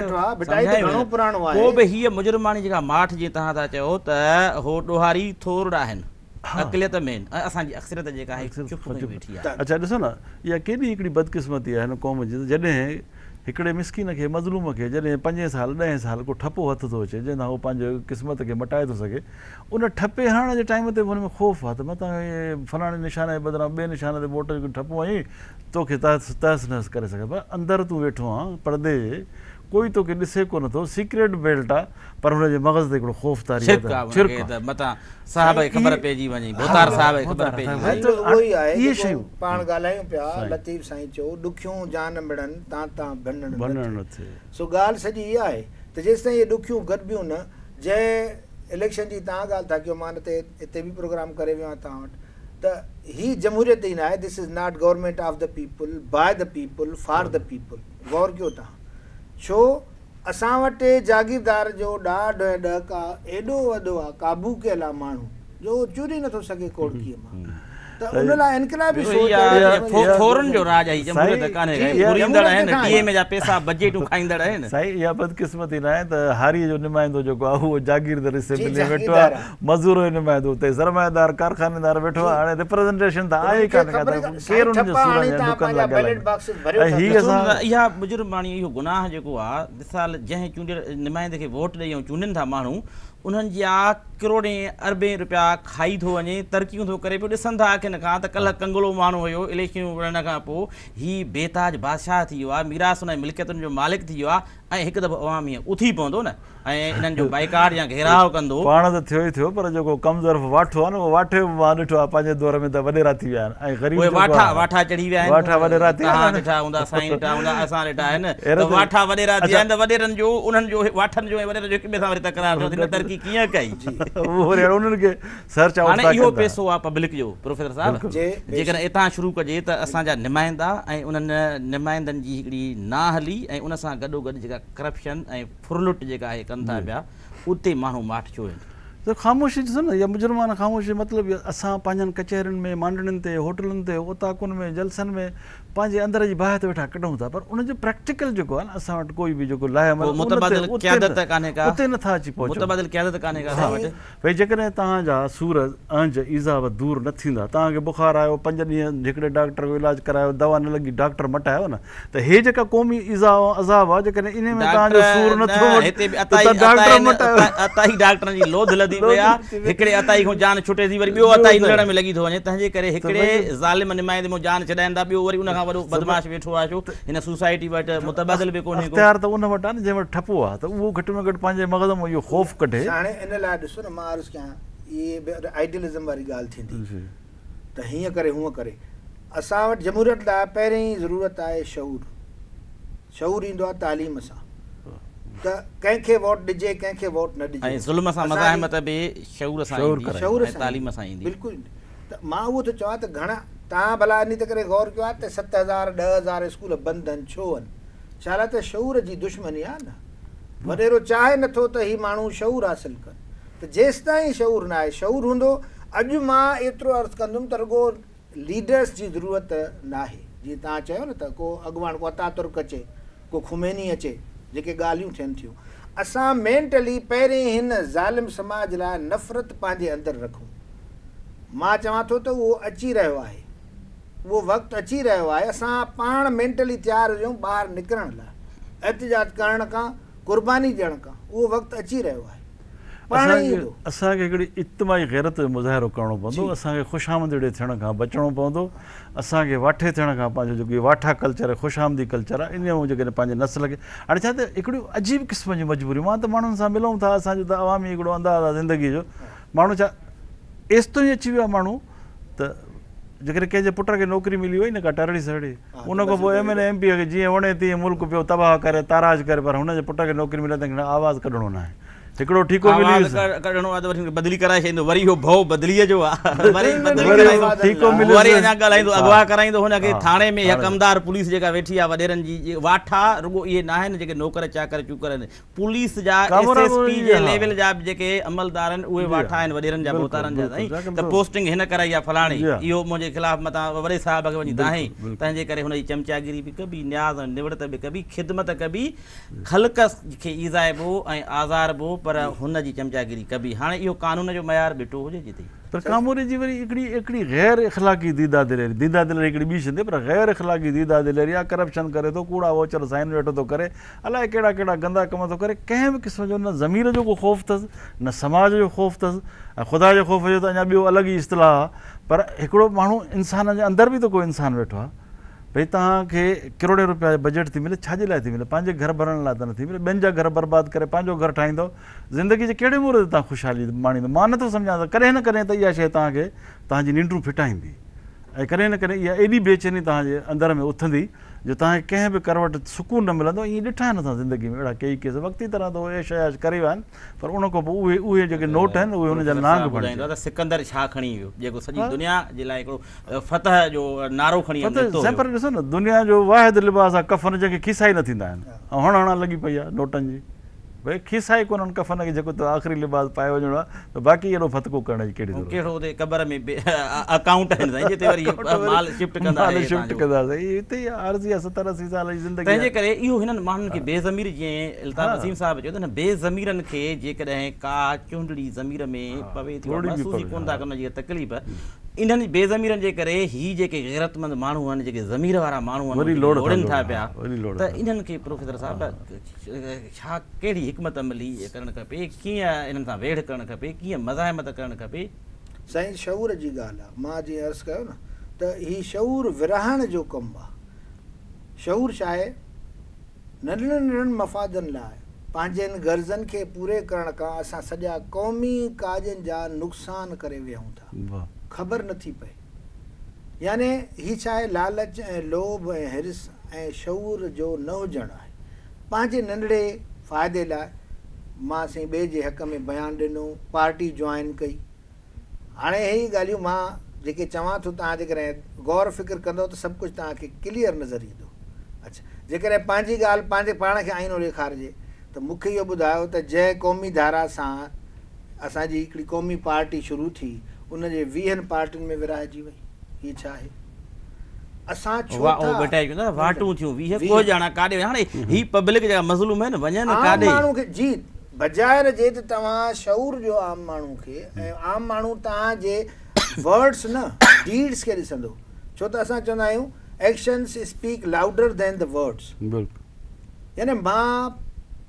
को बि हीअ मुजरिमानी जेका माठ जीअं तव्हां था चयो त हो ॾोहारी थोरा आहिनि, अक़लियत में असांजी अक्सरियत जेका आहे चुप वेठी आहे। अच्छा ॾिसो न, इहा केॾी हिकिड़ी बदकिस्मती आहे हिन क़ौम जी, जॾहिं हिकिड़े मिसकिन खे, मज़लूम खे जॾहिं 5 साल 10 साल को ठपो हथ थो अचे जंहिंसां उहो पंहिंजो क़िस्मत खे मटाए थो सघे, उन ठपे हणण जे टाइम ते हुन में ख़ौफ़ आहे त मतां फलाणे निशाने जे बदिरां ॿिए निशाने ते वोट जो ठपो हईं, तोखे तहस नहस करे सघे, पर अंदरि तूं वेठो आहीं परदे जे, कोई तोखे ॾिसे कोन थो, सीक्रेट बेल्ट आहे, पर हुनजे मग़ज़ ते हिकिड़ो ख़ौफ़ तारी इहे शयूं पाण ॻाल्हायूं पिया। लतीफ़ साईं चयो ॾुखियूं जान मिड़नि तां भंडण न थिए। सो ॻाल्हि सॼी इहा आहे त जेसिताईं इहे ॾुखियूं गॾिबियूं न, जंहिं इलेक्शन जी तव्हां ॻाल्हि था कयो, मां हिते बि प्रोग्राम करे वियो आहियां तव्हां वटि, त ही जमहूरियत ई न आहे. This is not government of the people, by the people, for the people. गौर कयो तव्हां. छो असां वटि जागीरदार जो ॾाढो ऐं ॾहका एॾो वॾो आहे, क़ाबू कयल आहे माण्हू जो चूरी नथो सघे कोड़कीअ मां. त उन लाइ इनकलाबी सोच फौरन जो राज आहे, जमहूरियत कान्हे. घुरींदड़ आहिनि, टीएम जा पैसा बजेटूं खाईंदड़ आहिनि. साईं इहा बदकिस्मती न आहे त हारीअ जो नुमाइंदो जेको आहे उहो जागीरदार असेंबली में वेठो आहे, मज़दूर जो नुमाइंदो उते सरमाएदार कारखानेदार वेठो आहे. हाणे रिप्रेज़ेंटेशन त आहे ई कान्हे का, केरु उन जो सूरन जा दुकान लॻल. इहा बुजुर्गवाणी, इहो गुनाह जेको आहे, मिसाल जंहिं चूंडियल नुमाइंदे खे वोट ॾेई ऐं चूंडनि था माण्हू, उन्हनि जा करोड़ें अरबें रुपया खाई थो वञे, तरक़ियूं थो करे पियो. ॾिसनि था अखियुनि खां त कल्ह कंगलो माण्हू हुयो, इलेक्शनूं विढ़ण खां पोइ हीउ बेताज बादशाह थी वियो आहे, मीरास हुन मिल्कियतुनि जो मालिक थी वियो आहे, ऐं हिकु दफ़ो अवाम हीअं उथी पवंदो न ऐं इन्हनि जो बाइकाट या घेराव कंदो. पाण त थियो ई थियो, पर जेको कमज़ोर वाठो आहे न, उहो वाठे मां ॾिठो आहे पंहिंजे दौर में त वॾेरा थी विया आहिनि. ऐं ग़रीब वाठा चढ़ी विया आहिनि, वाठा वॾेरा थी विया आहिनि. ॾिठा हूंदा साईं, ॾिठा हूंदा असां ॾिठा आहिनि, वाठा वॾेरा थी विया आहिनि. त वॾेरनि जो, उन्हनि जो, वाठनि जो ऐं वॾेरनि जो हिक ॿिए सां वरी तकरार थियो, हिन तरक़ी कीअं कई. उन्हनि खे सर्च आउट. हाणे इहो पैसो आहे पब्लिक जो. प्रोफेसर साहिब, जेकॾहिं हितां शुरू कजे त असांजा नुमाइंदा ऐं उन्हनि नुमाइंदनि जी हिकिड़ी ना हली ऐं उन सां गॾोगॾु जेका करप्शन ऐं फुरलुट जेका आहे कनि था पिया, उते माण्हू माठ छो आहिनि. त ख़ामोशी ॾिसो न, इहा मुजरमान ख़ामोशी मतिलबु असां पंहिंजनि कचहरियुनि में, मांडणियुनि ते, होटलुनि ते, ओताकुनि में, जलसनि में पंहिंजे अंदर जी बाहि ते वेठा कढूं था, पर उनजो प्रैक्टिकल जेको आहे न, असां वटि कोई बि जेको लाहे मुतबादिल क़यादत कान्हे का, उते नथा अची पहुचो. मुतबादिल क़यादत कान्हे का असां वटि. भई जेकॾहिं तव्हांजा सूर, अंज, इज़ाब दूर न थींदा, तव्हांखे बुखार आयो, 5 ॾींहं हिकिड़े डॉक्टर जो इलाजु करायो, दवा न लॻी, डॉक्टर मटायो न, त हे जेका क़ौमी अज़ाब आहे, जेकॾहिं इन में तव्हांजो सूर नथो अताई डॉक्टरनि जी लोध लधी पई आहे, हिकिड़े अताई खां जान छुटे थी, वरी ॿियो अताई लड़ण में लॻी थो वञे. तंहिंजे करे हिकिड़े ज़ालिम नुमाइंदे मां जान छॾाइनि था, ॿियो वरी उन खां वॾो बदमाश वेठो आहे. छो हिन सोसाइटी वटि मुतबादिल बि कोन्हे, इख़्तियार त उन वटि आहे न जंहिं वटि ठपो आहे, त उहो घटि में घटि पंहिंजे मग़ज़ मां इहो ख़ौफ़ कढे. हाणे इन लाइ ॾिसो न, मां अर्ज़ु कयां, इहे आइडियलिज़म वारी ॻाल्हि थींदी त हीअं करे हूअं करे. असां वटि जमहूरियत लाइ पहिरीं ज़रूरत आहे शऊर. शऊर ईंदो आहे तालीम सां, त कंहिंखे वोट ॾिजे, कंहिंखे वोट न ॾिजे. ऐं ज़ुल्म सां मज़ाहिमत बि शऊर सां ईंदी, तालीम सां ईंदी. बिल्कुलु. त मां उहो थो चवां त घणा तव्हां भला इन ते करे गौर कयो आहे त 7,000 10,000 स्कूल बंदि आहिनि. छो आहिनि? छा लाइ? त शऊर जी दुश्मनी आहे न. वॾेरो चाहे नथो त हीउ माण्हू शऊर हासिलु कनि. त जेसि ताईं शऊर न आहे, शऊर हूंदो. अॼु मां एतिरो अर्ज़ु कंदुमि त रुॻो लीडर्स जी ज़रूरत न आहे. जीअं तव्हां चयो न त को अॻुवाण, को अतातुर्क अचे, को खुमैनी अचे, जेके ॻाल्हियूं थियनि थियूं. असां मेंटली पहिरीं हिन ज़ालिम समाज लाइ नफ़रत पंहिंजे अंदरि रखूं. मां चवां थो त उहो अची रहियो आहे, उहो वक़्तु अची रहियो आहे. असां पाण मेंटली तयारु हुजूं ॿाहिरि निकिरण लाइ, एहतिजाज करण खां, क़ुर्बानी ॾियण खां. उहो वक़्तु अची रहियो आहे. असांखे हिकिड़ी इज्तिमाही गैरत जो मुज़ाहिरो करिणो पवंदो. असांखे ख़ुशामदीड़े थियण खां बचणो पवंदो. असांखे वाठे थियण खां, पंहिंजो जेको वाठा कल्चर आहे, ख़ुशामदी कल्चर आहे, इन में जेकॾहिं पंहिंजे नस्ल खे. हाणे छा त हिकिड़ियूं अजीब क़िस्म जी मजबूरी. मां त माण्हुनि सां मिलूं था, असांजो त अवामी हिकिड़ो अंदाज़ आहे ज़िंदगीअ जो. माण्हू छा एसिरो ई अची वियो आहे माण्हू, त जेकॾहिं कंहिंजे पुट खे नौकिरी मिली वई न का टरड़ी सड़ी, उन खां पोइ MLA MP खे जीअं वणे तीअं मुल्क पियो तबाह करे, ताराज करे, पर हुनजे पुट खे नौकिरी मिले त आवाज़ु कढणो न आहे. हिकिड़ो ठीको मिली कढणो आहे त वरी बदिली कराए छॾींदो. वरी इहो भउ बदिलीअ जो आहे, वरी अञा ॻाल्हाईंदो, अगवा कराईंदो हुनखे थाणे में. हकमदार पुलिस जेका वेठी आहे वॾेरनि जी, वाठा रुॻो इहे न आहिनि जेके नौकर चाकर चूकर आहिनि. पुलिस जा SSP जे लेवल जा जेके अमलदार आहिनि, उहे वाठा आहिनि वॾेरनि जा, मोहतारनि जा. साईं त पोस्टिंग हिन कराई आहे फलाणी, इहो मुंहिंजे ख़िलाफ़ मथां वॾे साहिब खे वञी दाहीं. तंहिंजे करे हुनजी चमचागिरी बि कबी, न्याज़ निवड़त बि कबी, ख़िदमत कबी, ख़ल्क़ खे ईज़ाइबो ऐं आज़ारबो, पर हुनजी चमचागिरी कबी. हाणे इहो कानून जो मयार ॿिटो हुजे जिते. पर कामोरे जी वरी हिकिड़ी गैर इख़लाक़ी दीदा दिलेरी हिकिड़ी ॿी शइ, पर गैर इख़लाक़ी दीदा दिलेरी आहे. करप्शन करे थो, कूड़ा वोचर साइन वेठो थो करे, अलाए कहिड़ा कहिड़ा गंदा कम थो करे. कंहिं बि क़िस्म जो न ज़मीर जो को ख़ौफ़ अथसि, न समाज जो ख़ौफ़ अथसि. ऐं ख़ुदा जो ख़ौफ़ जो त अञा ॿियो अलॻि ई इस्तिलाह आहे. पर हिकिड़ो माण्हू इंसान जे अंदरि बि त को इंसानु वेठो आहे. भई तव्हांखे करोड़े रुपया जो बजट थी मिले, छाजे लाइ थी मिले? पंहिंजे घर भरण लाइ त न थी मिले. ॿियनि जा घर बर्बादु करे पंहिंजो घर ठाहींदो. ज़िंदगी जे कहिड़े मोड़ ते तव्हां ख़ुशहाली माणींदो? मां नथो सम्झां त कॾहिं न कॾहिं त इहा शइ तव्हांजी निंडूं फिटाईंदी, ऐं कॾहिं न कॾहिं इहा एॾी बेचैनी तव्हांजे अंदर में उथंदी जो तव्हांखे कंहिं बि करवट सुकून न मिलंदो, ईअं ॾिठा आहिनि असां ज़िंदगी में अहिड़ा कई केस वक़्ती तरह त ऐश ऐश करे विया आहिनि, पर उन खां पोइ उहे जेके नोट आहिनि उहे हुनजा नांग ॿुधाईंदो त सिकंदर छा खणी वियो, जेको सॼी दुनिया जे लाइ हिकिड़ो फतह जो नारो खणी पर ॾिसो न, दुनिया जो वाहिद लिबास आहे कफ़न जेके खीसा ई न थींदा आहिनि, ऐं हणा लॻी पई आहे नोटनि जी। भई खीसा ई कोन्हनि कफ़न खे जेको त आख़िरी लिबास पाए वञिणो आहे, त बाक़ी एॾो फतको करण जी कहिड़ी कहिड़ो क़बर में अकाउंट आहिनि जिते वरी माल शिफ्ट कंदासीं, हिते ई आरज़ी आहे 70-80 साल जी ज़िंदगी। तंहिंजे करे इहो हिननि माण्हुनि खे बेज़मीर, जीअं इल्ताफ़ वसीम साहिबु चयो त न, बेज़मीरनि खे जेकॾहिं का चूंडड़ी ज़मीर में पवे थी, महसूस ई कोन था कनि जी तकलीफ़, इन्हनि बेज़मीरनि जे करे ही जेके गैरतमंद माण्हू आहिनि, जेके ज़मीर वारा माण्हू आहिनि, लोड़नि था पिया, त इन्हनि खे प्रोफेसर साहिबु छा कहिड़ी हिकमत अमली करणु खपे, कीअं इन्हनि सां वेड़ करणु खपे, कीअं मज़ाहिमत करणु खपे? साईं, शऊर जी ॻाल्हि आहे। मां जीअं अर्ज़ु कयो न त हीउ शऊर विरहाइण जो कमु आहे। शऊर छा आहे? नंढड़नि नंढड़नि मफ़ादनि लाइ पंहिंजनि गर्ज़नि खे पूरे करण खां असां सॼा क़ौमी काजनि जा नुक़सान करे वियूं था, ख़बर नथी पए। याने हीउ छा आहे? लालच ऐं लोभ ऐं हिरिस ऐं शऊर जो न हुजणु आहे। पंहिंजे नंढड़े फ़ाइदे लाइ मां साईं ॿिए जे हक़ में बयानु ॾिनो, पार्टी जॉइन कई। हाणे इहे ॻाल्हियूं मां जेके चवां थो, तव्हां जेकॾहिं गौर फ़िक्र कंदव त सभु कुझु तव्हांखे क्लियर नज़र ईंदो। अच्छा, जेकॾहिं पंहिंजी ॻाल्हि पंहिंजे पाण खे आईनो ॾेखारिजे त मूंखे इहो ॿुधायो त जंहिं क़ौमी धारा सां असांजी हिकिड़ी क़ौमी पार्टी शुरू थी, उनजे 20 पार्टियुनि में विरहाइजी वई। हीअ छा आहे? असां वाटूं थियूं 20 ॼणा काॾे, हाणे ही पब्लिक जा मज़लूम आहिनि, वञनि काॾे माण्हू खे जी बजाए रजे त तव्हां शऊर जो आम माण्हू खे, ऐं आम माण्हू तव्हांजे वर्ड्स न डीड्स खे ॾिसंदो। छो त असां चवंदा आहियूं actions speak louder than the words. यानी मां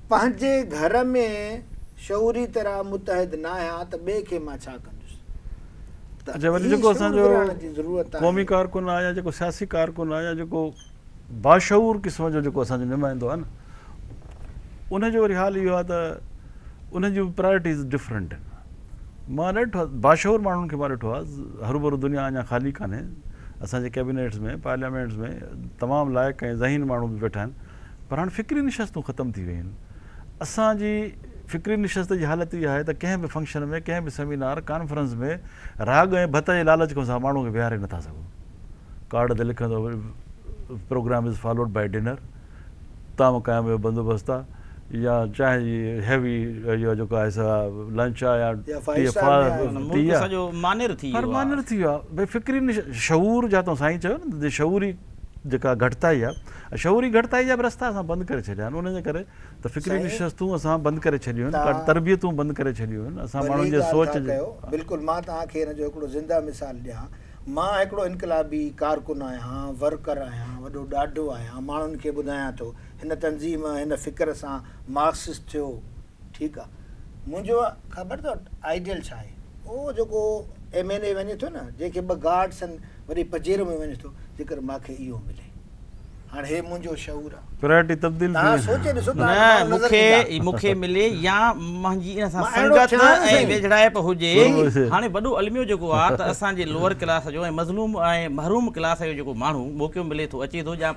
पंहिंजे घर में शऊरी तरह मुतहद न आहियां त ॿिए खे मां छा कंदुसि? अच्छा, वरी जेको असांजो क़ौमी कारकुन आहे या जेको सियासी कारकुन आहे या जेको बाशऊर क़िस्म जो जेको असांजो नुमाइंदो आहे न, उनजो वरी हाल इहो आहे त उन जूं प्रायोरिटीज़ डिफरेंट आहिनि। मां ॾिठो आहे बाशऊर माण्हुनि खे, मां ॾिठो आहे हरूभरू दुनिया अञा ख़ाली कान्हे, असांजे कैबिनेट्स में पार्लियामेंट्स में तमामु लाइक़ु ऐं ज़हीन माण्हू बि वेठा आहिनि, पर हाणे फ़िक्री निशस्तूं ख़तमु थी वियूं आहिनि। असांजी फ़िक्री निशस्त जी हालत इहा आहे त कंहिं बि फंक्शन में, कंहिं बि सेमिनार कॉन्फ्रेंस में राग ऐं भत जे लालच खां असां माण्हू खे विहारे नथा सघूं। कार्ड ते लिखंदो program is followed by dinner, ताम क़ाइम जो बंदोबस्तु आहे, या चाहे हैवी इहो जेको आहे सा लंच आहे या मानिर थी वियो आहे। भई फ़िक्री शऊर जा तो साईं चयो न, शऊरी जेका घटिताई आहे, शऊरी घटिताई जा बि रस्ता असां बंदि करे छॾिया आहिनि। उनजे करे त फ़िक्री निशस्तूं असां बंदि करे छॾियूं आहिनि, तरबियतूं बंदि करे छॾियूं आहिनि। असां माण्हुनि जे सोच बिल्कुलु, मां तव्हांखे हिन जो हिकिड़ो ज़िंदा मिसाल ॾियां। मां हिकिड़ो इनकलाबी कारकुन आहियां, वर्कर आहियां, वॾो ॾाढो आहियां, माण्हुनि खे ॿुधायां थो हिन तंज़ीम हिन फ़िक्र सां मार्क्सिस्ट थियो, ठीकु आहे। मुंहिंजो ख़बर अथव आइडियल छा आहे? उहो जेको MNA वञे थो न, जंहिंखे 2 गार्ड्स आहिनि, वरी पजेरो में वञे थो, जेकर मूंखे इहो मिले। हाणे हे मुंहिंजो शऊर आहे, प्रायोरिटी तब्दील मूंखे मिले या मुंहिंजी इन सां संगत ऐं वेझड़ाइप हुजे। हाणे वॾो अलमियो जेको आहे त असांजे लोअर क्लास जो ऐं मज़लूम ऐं महरूम क्लास जो जेको माण्हू मौक़ो मिले थो, अचे थो, या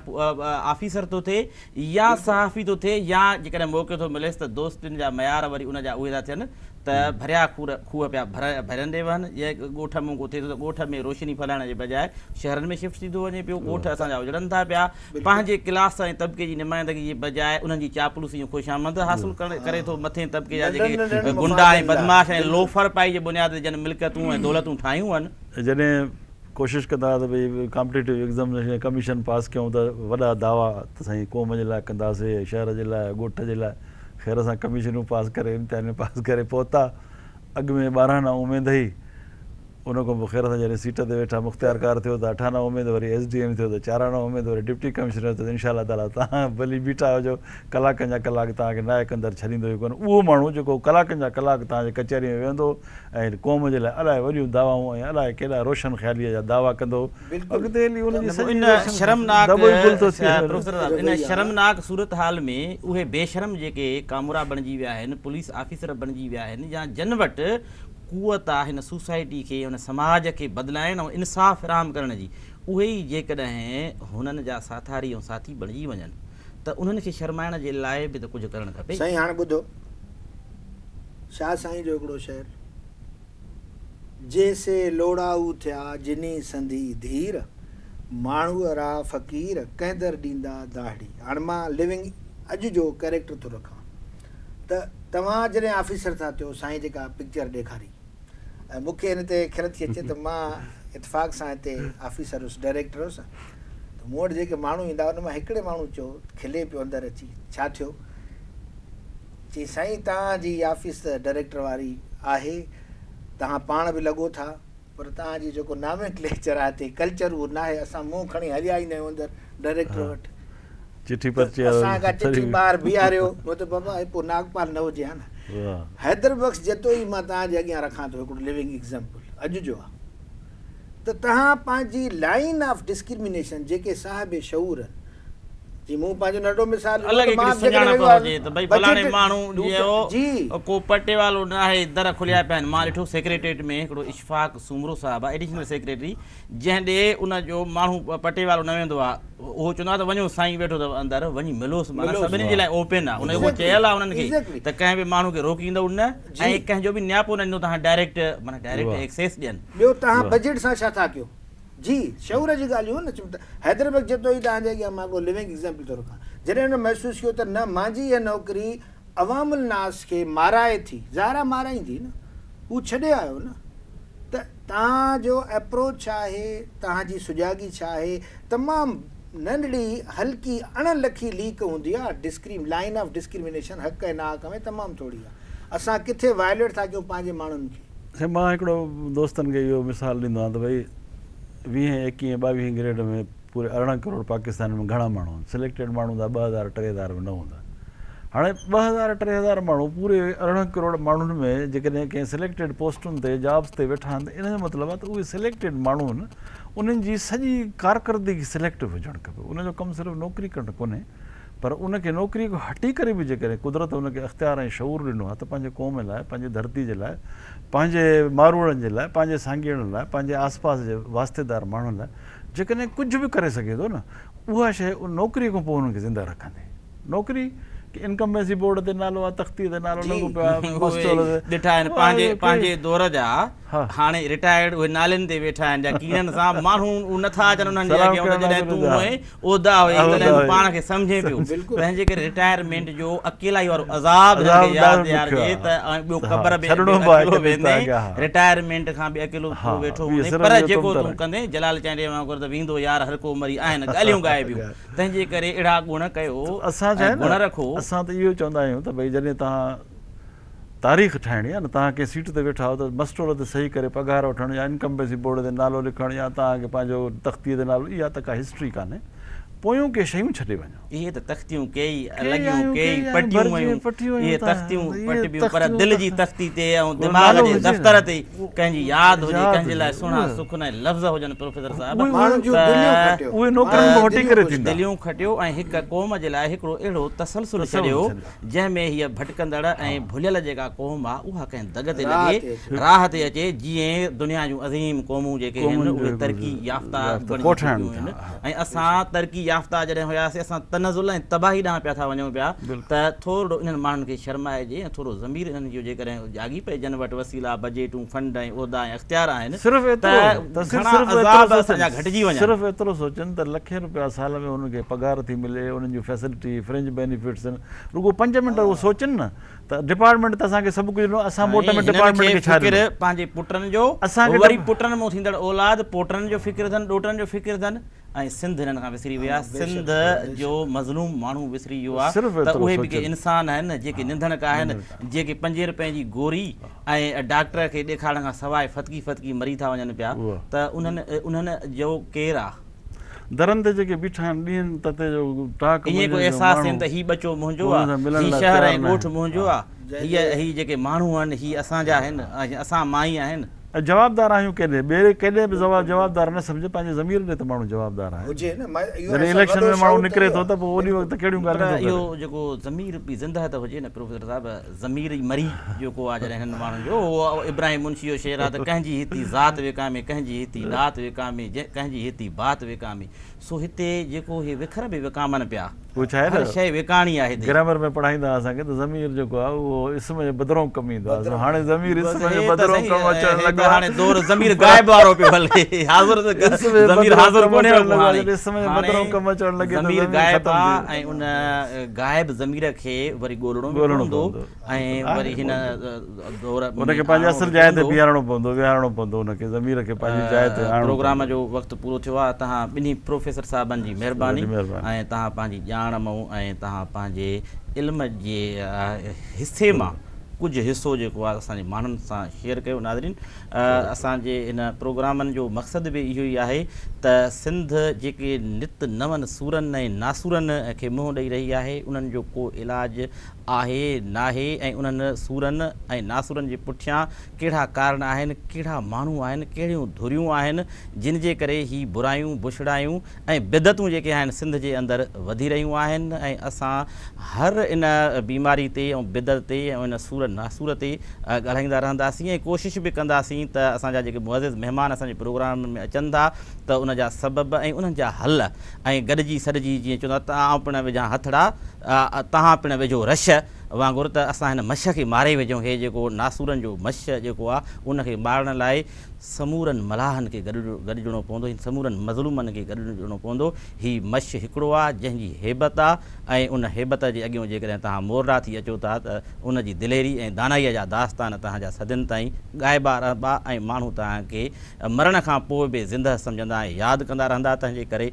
ऑफिसर थो थिए या सहाफ़ी थो थिए, या जेकॾहिं मौक़ो थो मिलेसि त दोस्तनि जा मयार वरी उनजा उहे था थियनि त भरिया खूह पिया भरंदे वञनि। या ॻोठ में को थिए थो त ॻोठ में रोशनी फैलाइण जे बजाए शहरनि में शिफ्ट थी थो वञे पियो, ॻोठ असांजा उजड़नि था पिया। पंहिंजे क्लास ऐं तबिके जी नुमाइंदगी जे बजाए उन्हनि जी चापलूसी ख़ुशामद हासिलु करे थो मथे तबिके जा जेके गुंडा ऐं बदमाश ऐं लोफर पाई जे बुनियाद ते जन मिल्कियतूं ऐं दौलतूं ठाहियूं आहिनि। जॾहिं कोशिशि कंदा त भई कॉम्पिटेटिव एग्ज़ामिनेशन कमीशन पास कयूं त वॾा दावा त साईं क़ौम जे लाइ कंदासीं, शहर जे लाइ, ॻोठ जे लाइ। ख़ैर असां कमीशनूं पास करे, इम्तिहान पास करे पहुता, अॻु में 12 उमेद ई, उन खां पोइ ख़ैर सां जॾहिं सीट ते वेठा मुख़्तियारकार थियो त 98 उमेद, वरी SDM थियो त 94 उमेद, वरी डिप्टी कमिश्नर थियो त इनशा ताला तव्हां भली बीठा हुजो, कलाकनि जा कलाक तव्हांखे नायक अंदरि छॾींदो ई कोन। उहो माण्हू जेको कलाकनि जा कलाक तव्हांजे कचहरी में वेहंदो ऐं क़ौम जे लाइ अलाए वॾियूं दावाऊं ऐं अलाए केॾा रोशन ख़्यालीअ जा दावा कंदो, अॻिते हली उनजी शर्मनाक सूरत हाल में उहे बेशरम जेके कामरा बणिजी विया आहिनि, पुलिस ऑफिसर बणिजी विया आहिनि, या जन वटि क़ुवत आहे हिन सोसाइटी खे हुन समाज खे बदिलाइण ऐं इंसाफ़ फ़राहम करण जी, उहे ई जेकॾहिं हुननि जा साथारी ऐं साथी बणिजी वञनि त उन्हनि खे शर्माइण जे लाइ बि त कुझु करणु खपे। साईं हाणे ॿुधो, शाह साईं जो हिकिड़ो शेर, जैसे लोड़ाऊ थिया जिनी संधी धीर, माण्हू राह फ़क़ीर कंहिंदर ॾींदा दाढ़ी। हाणे मां लिविंग अॼु जो कैरेक्टर थो रखां त तव्हां जॾहिं ऑफिसर था थियो, साईं जेका पिक्चर ॾेखारी, ऐं मूंखे हिन ते ख़्यालु थी अचे त मां इतफ़ाक़ सां हिते ऑफिसर हुउसि, डायरेक्टर हुउसि, त मूं वटि जेके माण्हू ईंदा हुन मां हिकिड़े माण्हू चयो, खिले पियो अंदरि अची, छा थियो? चई साईं तव्हांजी ऑफिस त डायरेक्टर वारी आहे, तव्हां पाण बि लॻो था, पर तव्हांजी जेको नॉमेनक्लेचर आहे हिते कल्चर उहो न आहे, असां मुंहुं खणी हलिया ईंदा आहियूं अंदरि डायरेक्टर वटि, चिठी पर्ची असांखां चिठी ॿाहिरि बीहारियो, उहो त बाबा पोइ नागपाल न हुजे हा न। हैदर बख़्श जेतो ई मां तव्हांजे अॻियां रखां थो हिकिड़ो लिविंग एग्ज़ाम्पल अॼु जो आहे, त तव्हां पंहिंजी लाइन ऑफ डिस्क्रिमिनेशन जेके साहिब शऊर आहिनि, जी मूं पंहिंजो नंढो मिसाल अलॻि हिकिड़ी सुञाणप हुजे त भई फलाणे माण्हू जो को पटे वालो न आहे, दर खुलिया पिया आहिनि। मां ॾिठो सेक्रेटरीट में हिकिड़ो इशफ़ाक़ सूमरो साहिबु आहे, एडिशनल सेक्रेटरी, जंहिं ॾे उनजो माण्हू पटे वालो न वेंदो आहे, उहो चवंदो आहे त वञो साईं वेठो अथव अंदरि, वञी मिलोसि, माना सभिनी जे लाइ ओपन आहे, उनजो उहो चयल आहे उन्हनि खे त कंहिं बि माण्हू खे रोकींदो न, ऐं कंहिंजो बि न्यापो न ॾींदो तव्हां डायरेक्ट, माना डायरेक्ट एक्सेस ॾियनि। ॿियो तव्हां बजट सां छा था कयो जी, शऊर जी ॻाल्हियूं न। हैदर बख़्श जेतो ई तव्हांजे अॻियां मां को लिविंग एग्ज़ाम्पल थो रखां, जॾहिं हुन महसूसु कयो त न मुंहिंजी इहा नौकिरी अवामुल नास खे माराए थी, ज़ाहिरा माराईंदी न, हू छॾे आयो न, त तव्हांजो अप्रोच छा आहे, तव्हांजी सुजाॻी छा आहे, तमामु नंढड़ी हल्की अणलखी लीक हूंदी आहे, लाइन ऑफ डिस्क्रिमिनेशन हक़ ऐं नाहक़ में तमामु थोरी आहे। असां किथे वायलेट था कयूं पंहिंजे माण्हुनि खे। मां हिकिड़ो दोस्तनि खे इहो मिसाल ॾींदो आहियां त भई 20, 21, 22 ग्रेड में पूरे 18 करोड़ पाकिस्तान में घणा माण्हू आहिनि, सिलेक्टेड माण्हू हूंदा 2000 3000 में न हूंदा। हाणे 2000 3000 माण्हू पूरे 18 करोड़ माण्हुनि में जेकॾहिं कंहिं सिलेक्टेड पोस्टुनि ते जॉब्स ते वेठा आहिनि, त इन जो मतिलबु आहे त उहे सिलेक्टेड माण्हू आहिनि, उन्हनि जी सॼी कारकर्दगी सिलेक्टिव हुजणु खपे। उनजो कमु सिर्फ़ु नौकिरी करणु कोन्हे, पर उनखे नौकिरी खां हटी करे बि जेकॾहिं कुदरत उनखे अख़्तियार ऐं शऊर ॾिनो आहे त पंहिंजे क़ौम लाइ, पंहिंजे धरती जे लाइ, पंहिंजे मारूड़नि जे लाइ, पंहिंजे साॻियणनि लाइ, पंहिंजे आसपास जे वास्तेदार माण्हुनि लाइ जेकॾहिं कुझु बि करे सघे थो न, उहा शइ उन नौकिरीअ खां पोइ उन्हनि खे ज़िंदा रखंदी। नौकिरी इनकमबेंसी बोर्ड ते नालो आहे, तख़्ती ते नालो लॻो पियो आहे, ॾिठा आहिनि पंहिंजे दौर जा, हाणे रिटायर्ड उहे नालनि ते वेठा आहिनि, जा कीरनि सां माण्हू नथा अचनि उन्हनि जे अॻियां, जॾहिं तूं उहिदा हुई तॾहिं पाण खे सम्झे पियो, तंहिंजे करे रिटायरमेंट जो अकेलाई वारो अज़ाब यादि ॾियारिजे त ॿियो क़बर बि अकेलो वेंदे, रिटायरमेंट खां बि अकेलो वेठो हूंदे, पर जेको तूं कंदे जलाल चांडे वांगुरु त वेंदो यार हर को मरी आहिनि, ॻाल्हियूं ॻाए पियूं, तंहिंजे करे अहिड़ा गुण कयो, गुण रखो। असां त इहो चवंदा आहियूं त भई जॾहिं तव्हां तारीख़ ठाहिणी आहे न, तव्हां कंहिं सीट ते वेठा आहियो त मस्टोर ते सही करे पघार वठणु या इनकमबेंसी बोर्ड ते नालो लिखणु या तव्हांखे पंहिंजो तख़्तीअ ते नालो, इहा त का हिस्ट्री कान्हे। पोयूं के शयूं छॾे वञो, इहे त तख़्तियूं कई लॻियूं कई पटियूं, इहे तख़्तियूं पटिबियूं, पर दिलि जी तख़्ती ते ऐं दिमाग़ जे दफ़्तर ते कंहिंजी यादि हुजे, कंहिंजे लाइ सुहिणा सुखना लफ़्ज़ हुजनि। प्रोफेसर साहिब उहे नौकरनि खां हटी करे दिलियूं खटियो ऐं हिकु क़ौम जे लाइ हिकिड़ो अहिड़ो तसलसुल छॾियो जंहिंमें हीअ भटकंदड़ ऐं भुलियल जेका क़ौम आहे उहा कंहिं दग ते लॻे, राह ते अचे, जीअं दुनिया जूं अज़ीम क़ौमूं जेके आहिनि उहे तरक़ी याफ़्ता बणिजी आहिनि, ऐं असां तरक़ी याफ़्ता जॾहिं हुयासीं, असां तनज़ुल ऐं तबाही ॾांहुं पिया था वञूं पिया, त थोरो इन्हनि माण्हुनि खे शर्माइजे ऐं थोरो ज़मीर इन्हनि जो जेकॾहिं जागी पए, जन वटि वसीला बजेटूं फंड ऐं उहिदा ऐं अख़्तियार आहिनि, घटिजी वञनि। सिर्फ़ु एतिरो सोचनि त लखे रुपया साल में उनखे पघार थी मिले, उन्हनि जूं फैसिलिटी फ्रिंज बेनिफिट्स आहिनि, रुगो 5 मिंट उहो सोचनि न त डिपार्टमेंट त असांखे सभु कुझु ॾिनो, असां मोट में डिपार्टमेंट खे छा ॾिनो, पंहिंजे पुटनि जो, वरी पुटनि मां थींदड़ औलाद, पोटनि जो फ़िक्र अथनि, ॾोटनि जो फ़िक्र अथनि, ऐं सिंध हिननि खां विसरी विया, सिंध जो मज़लूम माण्हू विसरी वियो आहे, त उहे बि के इंसान आहिनि जेके निंधणक आहिनि, जेके 5 रुपए जी गोरी ऐं डॉक्टर खे ॾेखारण खां सवाइ फतकी मरी था वञनि पिया, त उन्हनि जो केरु आहे? दरनि ते जेके बीठा आहिनि ॾींहंनि तते जो टाक, ईअं कोई अहसासु थियनि त हीउ बचो मुंहिंजो आहे, हीउ शहर ऐं ॻोठ मुंहिंजो आहे, हीअ जेके माण्हू आहिनि हीअ असांजा आहिनि, असां माई आहिनि, ऐं जवाबदार आहियूं केॾे ॿिए केॾे बि जवाबदार न सम्झे, पंहिंजे ज़मीर ॾे त माण्हू जवाबदार आहे। हुजे न जॾहिं इलेक्शन में माण्हू निकिरे थो त पोइ ओॾी वक़्तु कहिड़ियूं पर ॻाल्हियूं इहो जेको ज़मीर बि ज़िंदह त हुजे न प्रोफेसर साहिबु, ज़मीर ई मरी जेको आहे जॾहिं हिननि माण्हुनि जो, उहो इब्राहिम मुंशी जो शेर आहे त कंहिंजी हिती ज़ात विकामे, कंहिंजी हिती लात विकामे, कंहिंजी हिती बात विकामे। सो हिते जेको हे विखर बि विकामनि पिया, उहो छा आहे हर न, शइ विकाणी आहे हिते। ग्रामर में पढ़ाईंदा असांखे त ज़मीर जेको आहे उहो इस्म जे बदिरों कमु ईंदो आहे। हाणे ज़मीर इस्म जे बदिरों कमु अचणु लॻो आहे। हाणे दौर ज़मीर गाइब वारो पियो हले, हाज़िर त ज़मीर हाज़िर कोन्हे हाणे। इस्म जे बदिरों कमु अचणु लॻे त ज़मीर गाइब आहे, ऐं उन गाइब ज़मीर खे वरी ॻोल्हणो पवंदो, ऐं वरी हिन दौर उनखे पंहिंजे असुल जाइ ते बीहारणो पवंदो, विहारणो पवंदो उनखे, ज़मीर खे पंहिंजी जाइ ते आणणो। प्रोग्राम जो वक़्तु पूरो थियो आहे। तव्हां ॿिन्ही प्रोफेसर साहिबनि जी महिरबानी, ऐं तव्हां पंहिंजी ॼाण मां ऐं तव्हां पंहिंजे इल्म जे हिसे मां कुझु हिसो जेको आहे असांजे माण्हुनि सां शेयर कयो। नाज़रीन, असांजे इन प्रोग्रामनि जो मक़सदु बि इहो ई आहे त सिंध जेके नित नवनि सूरनि ऐं नासूरनि खे मुंहुं ॾेई रही आहे, उन्हनि जो को इलाजु आहे नाहे, ऐं उन्हनि सूरनि ऐं नासूरनि जे पुठियां कहिड़ा कारण आहिनि, कहिड़ा माण्हू आहिनि, कहिड़ियूं धुरियूं आहिनि जिन जे करे ही बुरायूं बुछड़ायूं ऐं बिदतूं जेके आहिनि सिंध जे अंदरि वधी रहियूं आहिनि। ऐं असां हर इन बीमारी ते ऐं बिदत ते ऐं उन सूर नासूर ते ॻाल्हाईंदा रहंदासीं, ऐं कोशिशि बि कंदासीं त असांजा जेके मुअज़्ज़िज़ महिमान असांजे प्रोग्राम में अचनि था त उनजा सबब ऐं उन्हनि जा हल, ऐं गॾिजी सॾिजी जीअं चवंदा तव्हां पिणु विझां हथड़ा, तव्हां पिणु विझो रश वांगुरु, त असां हिन मछ खे मारे विझूं। हे जेको नासूरनि जो मछ जेको आहे उनखे मारण लाइ समूरनि मलाहनि खे गॾिजणो पवंदो, हिन समूरनि मज़लूमनि खे गॾिजणो पवंदो। हीउ मछ हिकिड़ो आहे जंहिंजी हेबत आहे, ऐं उन हेबत जे अॻियां जेकॾहिं तव्हां मोररा थी अचो था त उनजी दिलेरी ऐं दानाईअ जा दास्तान तव्हांजा सदियुनि ताईं ॻाइबा रहंदा, ऐं माण्हू तव्हांखे मरण खां पोइ बि ज़िंदह सम्झंदा ऐं यादि कंदा रहंदा। तंहिंजे करे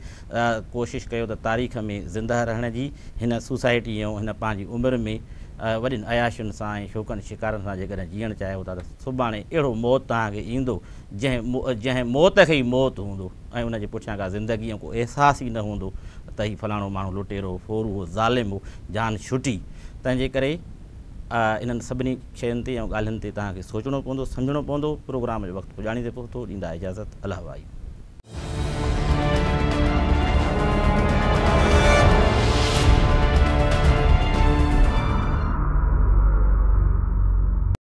कोशिशि कयो त तारीख़ में ज़िंदह रहण जी, हिन सोसाइटी ऐं हिन पंहिंजी उमिरि में वॾियुनि अयाशुनि सां ऐं शौक़नि शिकारनि सां जेकॾहिं जीअणु चाहियो था त सुभाणे अहिड़ो मौत तव्हांखे ईंदो जंहिं मौत खे ई मौत हूंदो, ऐं उनजे पुठियां का ज़िंदगी ऐं को अहसासु ई न हूंदो त हीउ फलाणो माण्हू लुटेरो फोरू हो ज़ालिम हो, जान छुटी। तंहिंजे करे इन्हनि सभिनी शयुनि ते ऐं ॻाल्हियुनि ते तव्हांखे सोचणो पवंदो, सम्झणो पवंदो। प्रोग्राम जो वक़्तु पुॼाणी ते पहुतो, ॾींदा इजाज़त, अल्लाह वाई।